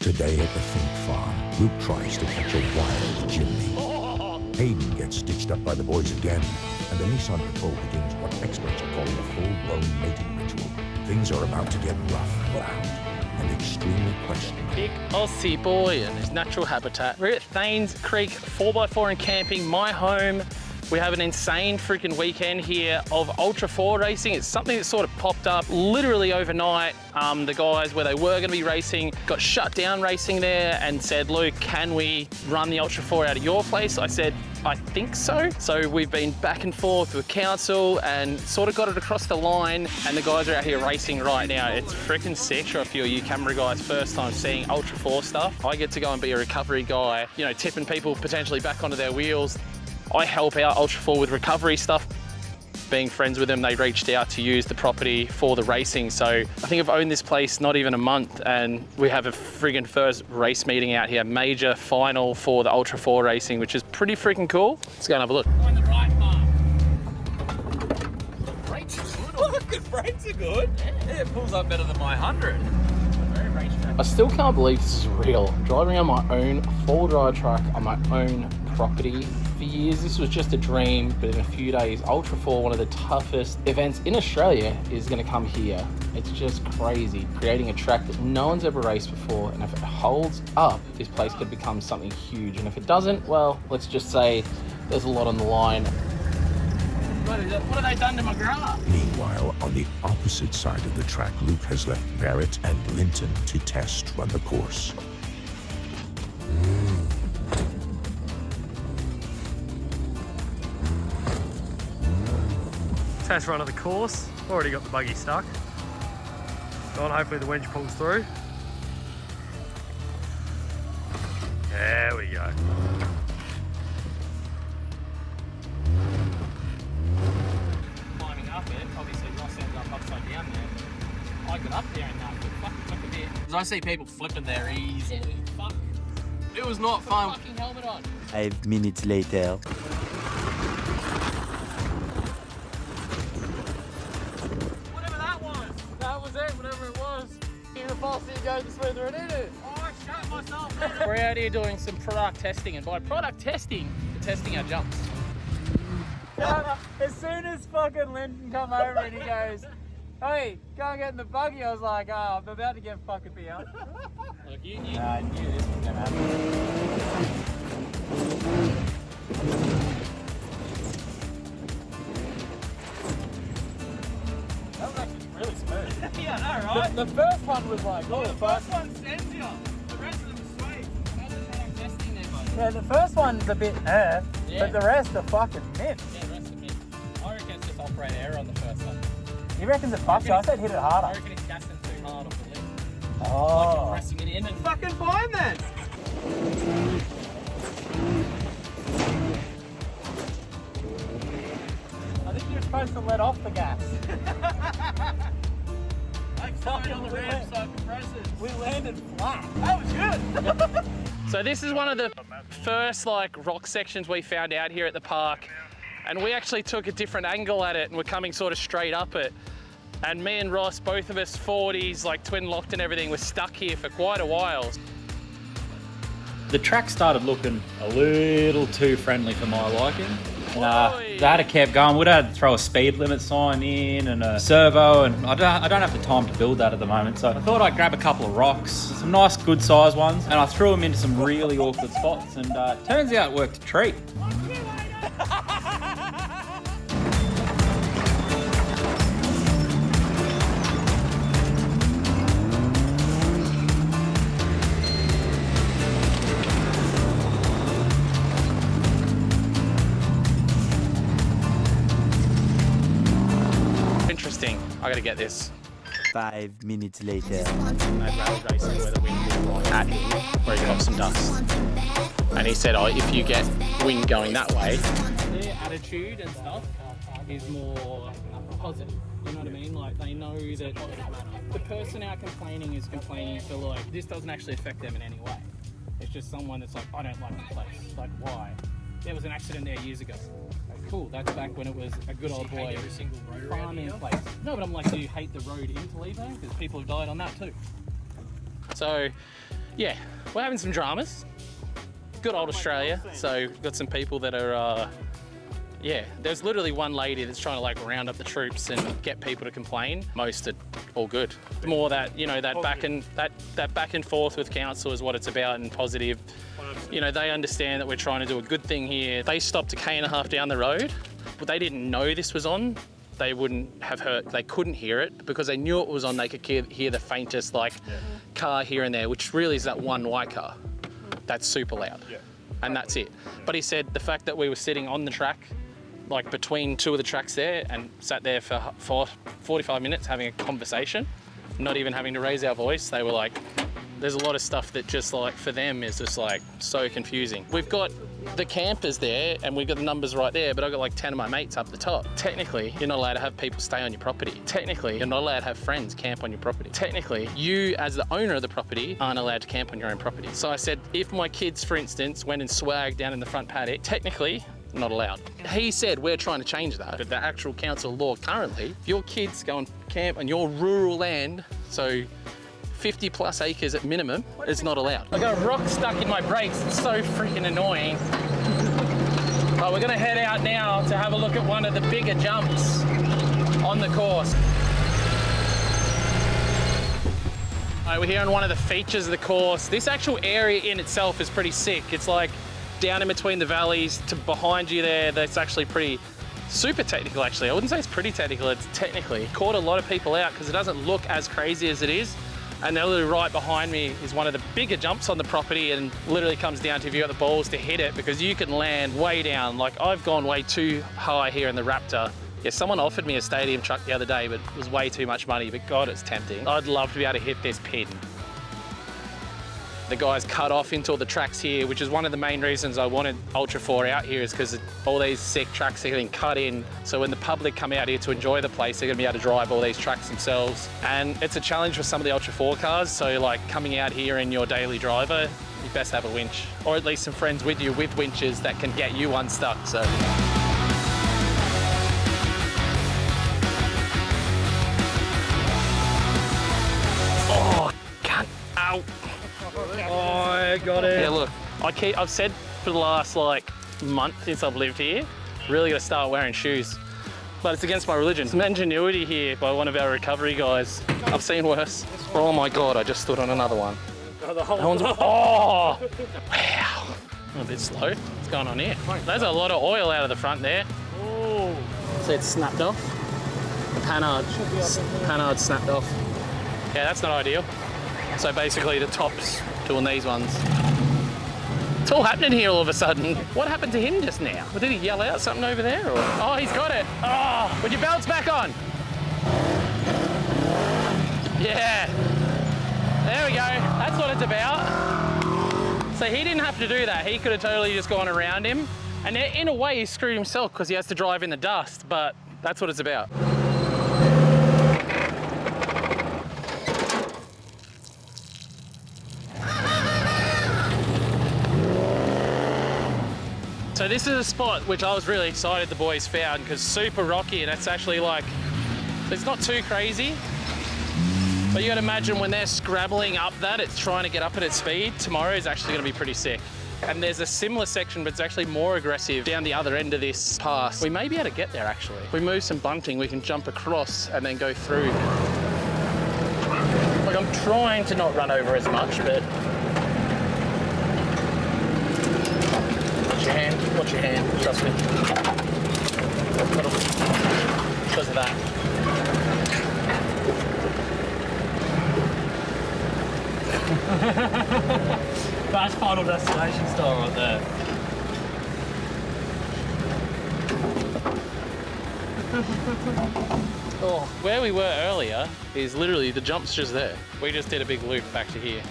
Today at the Fink farm, Luke tries to catch a wild chimney. Hayden gets stitched up by the boys again, and the Nissan Patrol begins what experts are calling a full-blown mating ritual. Things are about to get rough, loud, and extremely questionable. Big Aussie boy in his natural habitat. We're at Thanes Creek 4x4 and camping, my home. We have an insane freaking weekend here of Ultra 4 racing. It's something that sort of popped up literally overnight. The guys where they were going to be racing got shut down racing there and said, Luke, can we run the Ultra 4 out of your place? I said, I think so. So we've been back and forth with council and sort of got it across the line, and the guys are out here racing right now. It's freaking sick. For a few of you camera guys, first time seeing Ultra 4 stuff. I get to go and be a recovery guy, you know, tipping people potentially back onto their wheels. I help out Ultra 4 with recovery stuff. Being friends with them, they reached out to use the property for the racing. So I think I've owned this place not even a month, and we have a friggin' first race meeting out here, major final for the Ultra 4 racing, which is pretty freaking cool. Let's go and have a look. On the right path. Brakes are good. Look, the brakes are good. Yeah, it pulls up better than my 100. I still can't believe this is real. I'm driving on my own four-wheel drive truck on my own property. For years, this was just a dream, but in a few days, Ultra 4, one of the toughest events in Australia, is going to come here. It's just crazy, creating a track that no one's ever raced before, and if it holds up, this place could become something huge, and if it doesn't, well, let's just say there's a lot on the line. What have they done to my grass? Meanwhile, on the opposite side of the track, Luke has left Barrett and Linton to test run the course. Test run of the course. Already got the buggy stuck. Go on, hopefully the winch pulls through. There we go. Climbing up it, obviously Ross ended up upside down there. I got up there and that, but fucking took a bit. Because I see people flipping there easily. Fuck. It was not Put fun. a fucking helmet on. 5 minutes later. Whatever that was. That was it, whatever it was. The faster you go, the smoother it is. Oh, I shot myself. We're out here doing some product testing, and by product testing, we're testing our jumps. As soon as fucking Linton come over and he goes, hey, go and get in the buggy, I was like, oh, I'm about to get fucking beat up. Look, you I knew this was gonna happen. That was actually really smooth. Yeah, I know, right? The first one was like, oh, The first one sends you. The rest of them are sweet. how's the product testing there, bud? yeah, the first one's a bit Yeah. but the rest are fucking mint. Yeah, the rest of it. I reckon it's just operator error on the first one. He reckons it fucks you. I said hit it I harder. reckon it's gassing too hard off the lip. Like Oh. you're pressing it in and Fucking fine then. I think you're supposed to let off the gas. Like fucking on the ramp so it compresses. We landed flat. That was good. So this is one of the first like rock sections we found out here at the park, and we actually took a different angle at it and we're coming sort of straight up it. And me and Ross, both of us 40s, like twin locked and everything, were stuck here for quite a while. The track started looking a little too friendly for my liking. And, Oi. they had to keep going. We'd have to throw a speed limit sign in and a servo, and I don't have the time to build that at the moment. So I thought I'd grab a couple of rocks, some nice good sized ones, and I threw them into some really awkward spots, and turns out it worked a treat. Interesting, I gotta get this. 5 minutes later. At road racing where the wind is blowing at him, where he got some dust. And he said, oh, if you get wind going that way, their attitude and stuff is more positive. You know what I mean? Like they know that the person out complaining is complaining for like, this doesn't actually affect them in any way. It's just someone that's like, I don't like the place. Like why? There was an accident there years ago. Like, cool, that's back when it was a good old boy farming place. No, but I'm like, do you hate the road into Levo? Because people have died on that too. So Yeah, we're having some dramas. Good old Australia. So got some people that are, yeah, there's literally one lady that's trying to like round up the troops and get people to complain. Most are all good. More that, you know, that back and forth with council is what it's about, and positive. You know, they understand that we're trying to do a good thing here. They stopped a K1.5 down the road, but they didn't know this was on. They wouldn't have heard, they couldn't hear it because they knew it was on. They could hear the faintest like car here and there, which really is that one white car. That's super loud. And that's it. But he said the fact that we were sitting on the track, like between two of the tracks there, and sat there for 45 minutes having a conversation, not even having to raise our voice, they were like, there's a lot of stuff that just like for them is just like so confusing. We've got the campers there and we've got the numbers right there, but I've got like 10 of my mates up the top. Technically, you're not allowed to have people stay on your property. Technically, you're not allowed to have friends camp on your property. Technically, you as the owner of the property aren't allowed to camp on your own property. So I said, if my kids, for instance, went and swagged down in the front paddock, technically, not allowed. He said we're trying to change that, but the actual council law currently, if your kids go and camp on your rural land, so 50 plus acres at minimum, is not allowed. I got a rock stuck in my brakes. It's so freaking annoying. But we're gonna head out now to have a look at one of the bigger jumps on the course. All right, we're here on one of the features of the course. This actual area in itself is pretty sick. It's like down in between the valleys to behind you there, that's actually pretty super technical actually. I wouldn't say it's pretty technical, it's technically. Caught a lot of people out because it doesn't look as crazy as it is. And then literally right behind me is one of the bigger jumps on the property, and literally comes down to if you got the balls to hit it, because you can land way down. Like I've gone way too high here in the Raptor. Yeah, someone offered me a stadium truck the other day, but it was way too much money, but God, it's tempting. I'd love to be able to hit this pin. The guys cut off into all the tracks here, which is one of the main reasons I wanted Ultra 4 out here, is because all these sick tracks are getting cut in. So when the public come out here to enjoy the place, they're gonna be able to drive all these tracks themselves. And it's a challenge for some of the Ultra 4 cars. So like coming out here in your daily driver, you best have a winch, or at least some friends with you with winches that can get you unstuck. So. Oh, can't, ow. Oh, I got it. Yeah, look, I've said for the last like month since I've lived here, really gotta start wearing shoes. But it's against my religion. Some ingenuity here by one of our recovery guys. I've seen worse. Oh my God, I just stood on another one. Oh, wow. A bit slow. What's going on here? There's a lot of oil out of the front there. Oh. So it's snapped off. The panhard snapped off. Yeah, that's not ideal. So basically the top's doing these ones. It's all happening here all of a sudden. What happened to him just now? Did he yell out something over there? Or? Oh, he's got it. Oh, put your belts back on. Yeah. There we go. That's what it's about. So he didn't have to do that. He could have totally just gone around him. And in a way, he screwed himself because he has to drive in the dust, but that's what it's about. So this is a spot which I was really excited the boys found, because super rocky, and it's actually like, it's not too crazy, but you gotta imagine when they're scrabbling up that, it's trying to get up at its speed. Tomorrow is actually gonna be pretty sick. And there's a similar section, but it's actually more aggressive down the other end of this pass. We may be able to get there actually. If we move some bunting, we can jump across and then go through. Like I'm trying to not run over as much, but watch your hand, trust me. Because of that. That's Final Destination style right there. Oh, where we were earlier is literally the jump's just there. We just did a big loop back to here.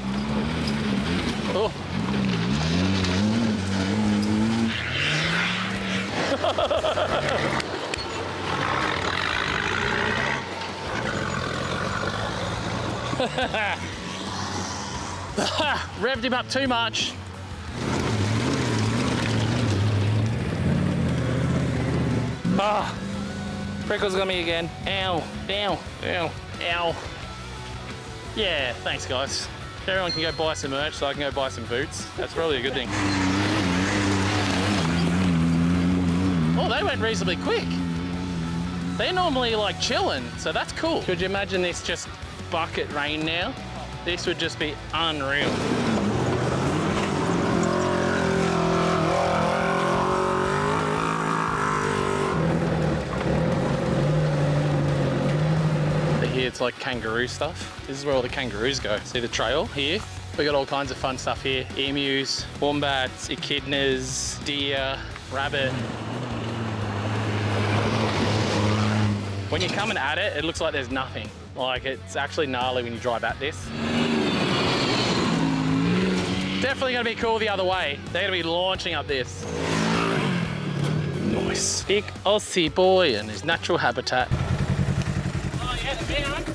Oh. Revved him up too much. Ah, Prickles got me again. Ow, ow, ow, ow. Yeah, thanks guys. Everyone can go buy some merch, so I can go buy some boots. That's probably a good thing. Oh, they went reasonably quick. They're normally like chilling, so that's cool. Could you imagine this just bucket rain now? This would just be unreal. Here it's like kangaroo stuff. This is where all the kangaroos go. See the trail here? We got all kinds of fun stuff here. Emus, wombats, echidnas, deer, rabbit. When you're coming at it, it looks like there's nothing. Like, it's actually gnarly when you drive at this. Definitely gonna be cool the other way. They're gonna be launching up this. Nice. Big Aussie boy in his natural habitat. Oh yeah, the mound.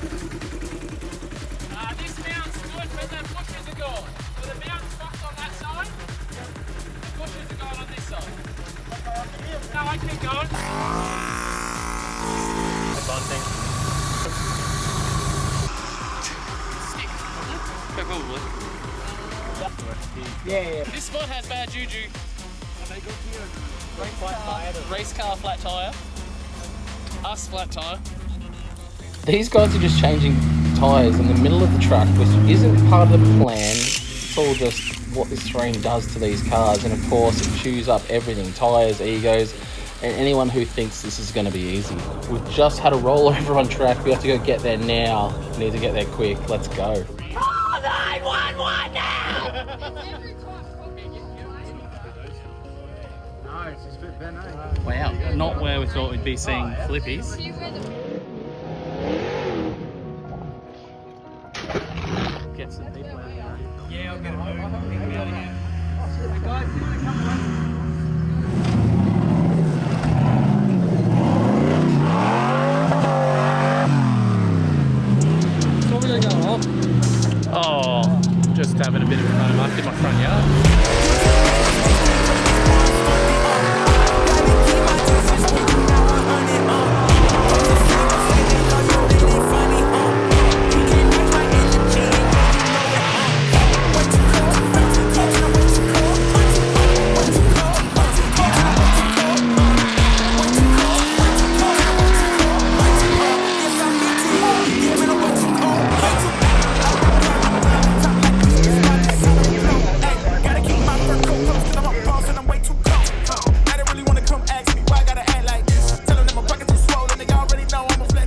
This mount's good, but the bushes are gone. So the mount's fucked on that side. The bushes are gone on this side. No, I keep going. Probably. Yeah. This spot has bad juju. Race car flat tyre. Us flat tyre. These guys are just changing tyres in the middle of the track, which isn't part of the plan. It's all just what this terrain does to these cars, and of course it chews up everything, tyres, egos, and anyone who thinks this is going to be easy. We've just had a rollover on track. We have to go get there now. We need to get there quick. Let's go. Call 911 now! Wow, not where we thought we'd be seeing flippies. Get some people out of here. Yeah, I'll get a move. Get me out of here. Guys, you want to come along? Oh, just having a bit of a run amok in my front yard.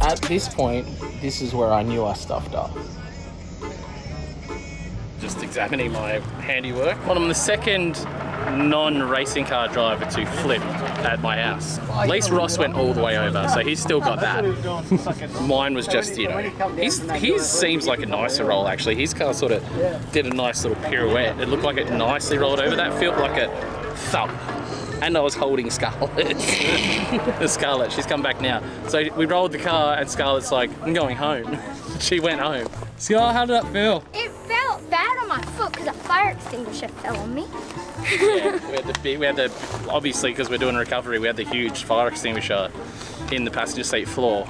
At this point, this is where I knew I stuffed up. Just examining my handiwork. Well, I'm the second non-racing car driver to flip at my house. At least Ross went all the way over, so he's still got that. Mine was just, you know, his seems like a nicer roll actually. His car sort of did a nice little pirouette. It looked like it nicely rolled over. That felt like a thump. And I was holding Scarlett. Scarlett, she's come back now. So we rolled the car and Scarlett's like, I'm going home. She went home. Scarlett, how did that feel? It felt bad on my foot because a fire extinguisher fell on me. Yeah, we had the obviously because we're doing recovery, we had the huge fire extinguisher in the passenger seat floor,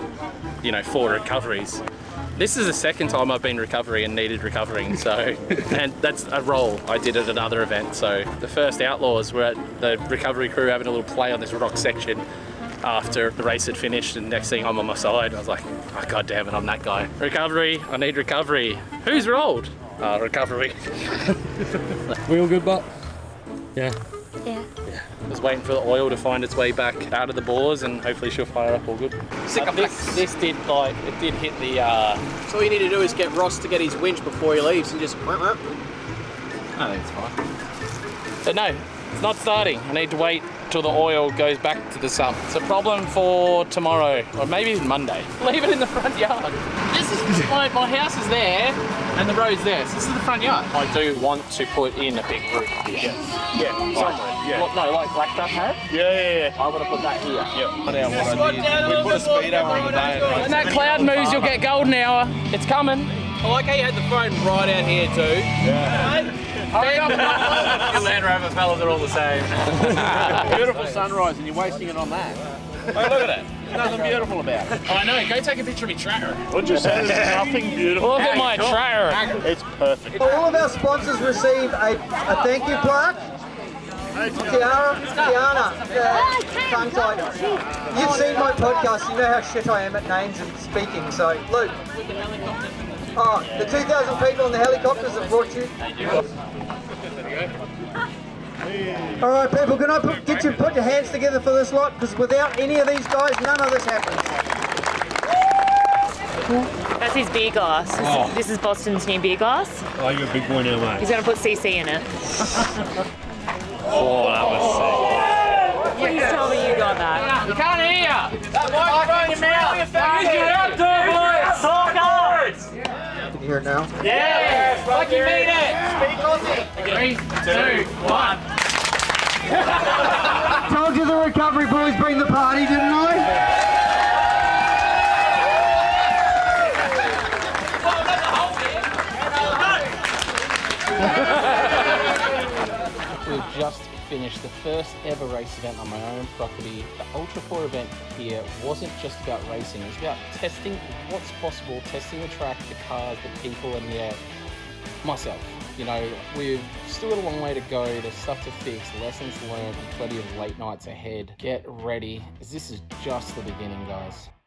you know, for recoveries. This is the second time I've been recovery and needed recovering, so, and that's a roll I did at another event. So the first Outlaws were at the recovery crew having a little play on this rock section after the race had finished, and next thing I'm on my side, I was like, oh, God damn it, I'm that guy. Recovery, I need recovery. Who's rolled? Recovery. We all good, but? Yeah. Yeah. I was waiting for the oil to find its way back out of the bores, and hopefully she'll fire up all good. This did like, it did hit the... So all you need to do is get Ross to get his winch before he leaves and just... I think it's fine. But no, it's not starting. I need to wait till the oil goes back to the sump. It's a problem for tomorrow, or maybe even Monday. Leave it in the front yard. This is, my house is there, and the road's there, so this is the front yard. I do want to put in a big roof here. Yeah, somewhere. Yeah. Well, no, like Black Duck had? Yeah. I want to put that here. Yeah. We put a speedo on the day. When that cloud moves, you'll get golden hour. It's coming. I like how you had the phone right out here too. Yeah. Hurry up. Your Land Rover fellas are all the same. Beautiful sunrise and you're wasting it on that. Look at it. There's nothing beautiful about it. I know, go take a picture of me tractor. What'd you say? There's nothing beautiful. Look at my tractor. It's perfect. All of our sponsors receive a thank you plaque. Tiana, tongue tied. You've seen my podcast, you know how shit I am at names and speaking, so Luke. Oh, the 2,000 people on the helicopters have brought you. Alright people, can I get you to put your hands together for this lot? Because without any of these guys, none of this happens. That's his beer glass. This is Boston's new beer glass. Oh, you're a big boy now, mate. He's going to put CC in it. Oh, that was sick. Please tell me you got that. You can't hear. That microphone in your mouth. Use your outdoor voice. Talk up. Can you hear it now? Yeah. Like you mean it. Speak Aussie. 3, 2, 1. Told you the recovery boys bring the party, didn't I? We've just finished the first ever race event on my own property. The Ultra 4 event here wasn't just about racing, it was about testing what's possible, testing the track, the cars, the people, and yeah, myself. You know, we've still got a long way to go, there's stuff to fix, lessons learned, and plenty of late nights ahead. Get ready, as this is just the beginning, guys.